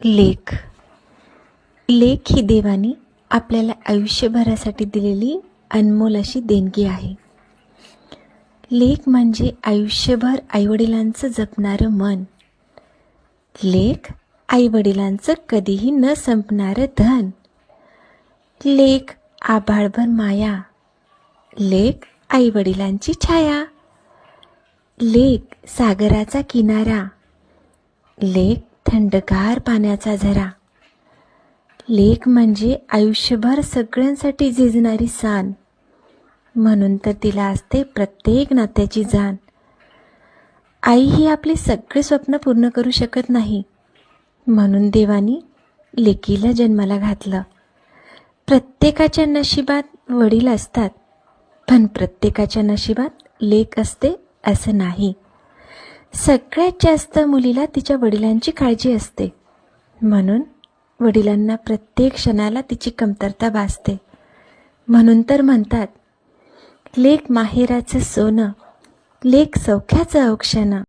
लेक लेक ही देवाने आपल्याला आयुष्यभरासाठी दिलेली अनमोल अशी देणगी आहे. लेक म्हणजे आयुष्यभर आईवडिलांचं जपणारं मन. लेक आईवडिलांचं कधीही न संपणारं धन. लेक आभाळभर माया. लेक आईवडिलांची छाया. लेक सागराचा किनारा. लेक थंडगार पाण्याचा झरा. लेक म्हणजे आयुष्यभर सगळ्यांसाठी झिजणारी सान. म्हणून तर तिला असते प्रत्येक नात्याची जाण. आई ही आपली सगळे स्वप्न पूर्ण करू शकत नाही, म्हणून देवानी लेकीला जन्माला घातलं. प्रत्येकाच्या नशिबात वडील असतात, पण प्रत्येकाच्या नशिबात लेक असते असं नाही. सगळ्यात जास्त मुलीला तिच्या वडिलांची काळजी असते, म्हणून वडिलांना प्रत्येक क्षणाला तिची कमतरता भासते. म्हणून तर म्हणतात, लेक माहेराचं सोनं, लेक सौख्याचं औक्षण.